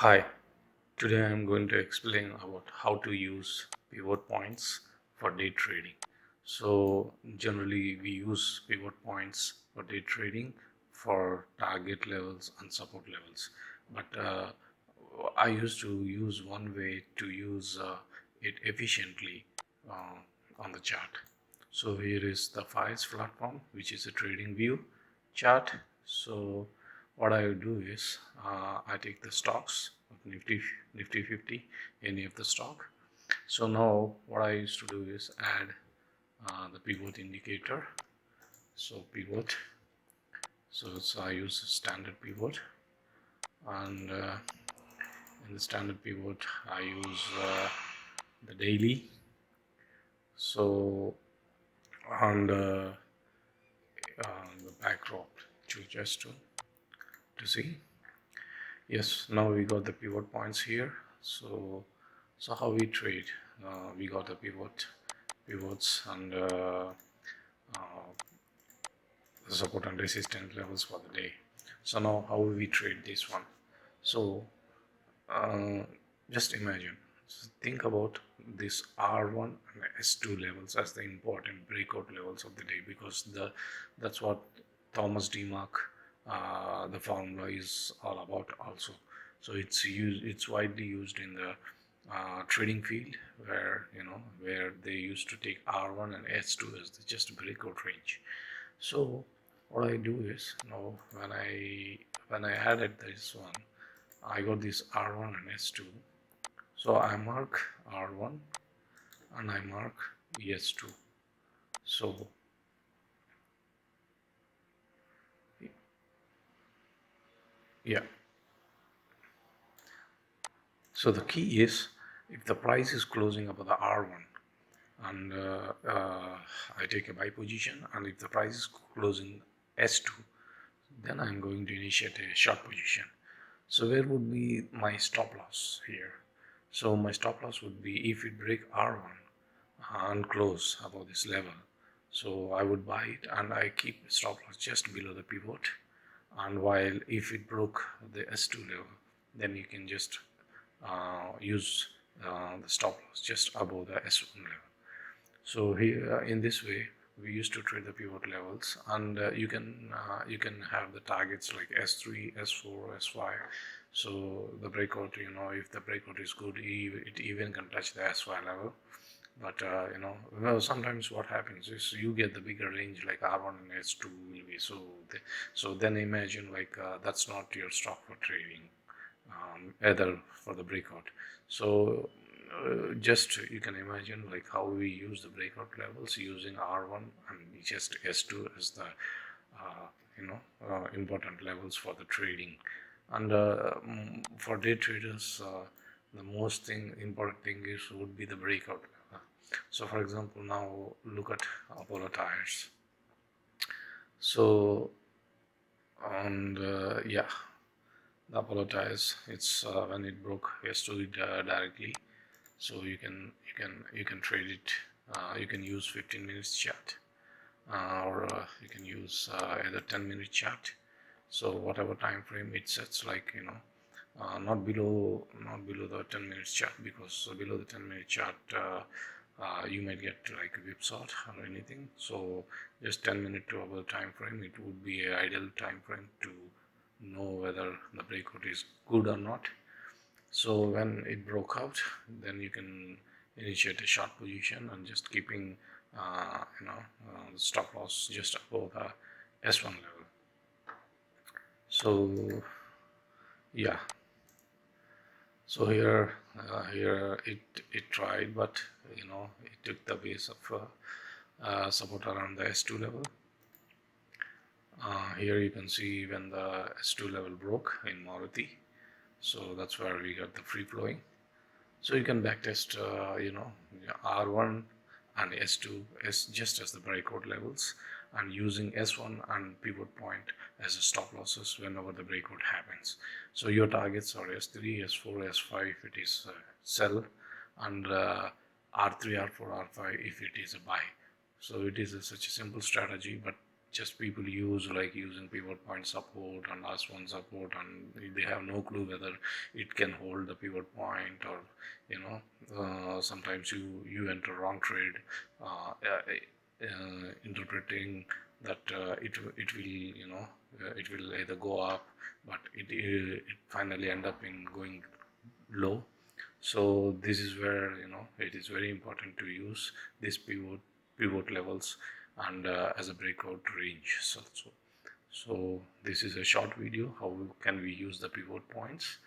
Hi, today I am going to explain about how to use pivot points for day trading. So generally we use pivot points for day trading for target levels and support levels. But I used to use one way to use it efficiently on the chart. So here is the Fyers platform, which is a trading view chart. So what I do is I take the stocks of Nifty 50, any of the stock. So now what I used to do is add the pivot indicator. So pivot. So I use standard pivot, and in the standard pivot I use the daily. So on the backdrop to see. Yes, now we got the pivot points here. So how we trade, we got the pivots and the support and resistance levels for the day. So now how we trade this one. So uh, just imagine, think about this R1 and S2 levels as the important breakout levels of the day, because that's what Thomas DeMark, the formula is all about also. So it's widely used in the trading field, where they used to take R1 and S2 as just a breakout range. So what I do is, now when I added this one, I got this R1 and S2. So I mark R1 and I mark S2. So yeah, so the key is, if the price is closing above the R1 and I take a buy position, and if the price is closing S2, then I'm going to initiate a short position. So where would be my stop loss here? So my stop loss would be if it break R1 and close above this level. So I would buy it and I keep stop loss just below the pivot. And while if it broke the S2 level, then you can just use the stop loss just above the S1 level. So here in this way we used to trade the pivot levels, and you can have the targets like S3, S4, S5. So the breakout, if the breakout is good, it even can touch the S5 level. But sometimes what happens is you get the bigger range like R1 and S2 will be. So then imagine, like, that's not your stock for trading, either for the breakout. So just you can imagine like how we use the breakout levels using R1 and just S2 as the important levels for the trading. And for day traders, the most important thing would be the breakout. So for example, now look at Apollo Tires. So, and yeah, the Apollo Tires, it's when it broke S2 directly. So you can trade it. You can use 15 minutes chart, or you can use either 10-minute chart. So whatever time frame it sets, like, not below the 10 minutes chart, because below the 10-minute chart you might get like a whipsaw or anything. So just 10-minute to above time frame, it would be an ideal time frame to know whether the breakout is good or not. So when it broke out, then you can initiate a short position and just keeping the stop loss just above the S1 level. So yeah, so here it tried, but it took the base of support around the S2 level. Here you can see when the S2 level broke in Maruti. So that's where we got the free flowing. So you can backtest R1 and S2 as just as the breakout levels, and using S1 and pivot point as a stop losses whenever the breakout happens. So your targets are S3, S4, S5 if it is sell, and R3, R4, R5 if it is a buy. So it is such a simple strategy, but just people use like using pivot point support and last one support, and they have no clue whether it can hold the pivot point, or sometimes you enter wrong trade, interpreting that it will it will either go up, but it finally end up in going low. So this is where it is very important to use this pivot levels and as a breakout range also. So this is a short video how can we use the pivot points,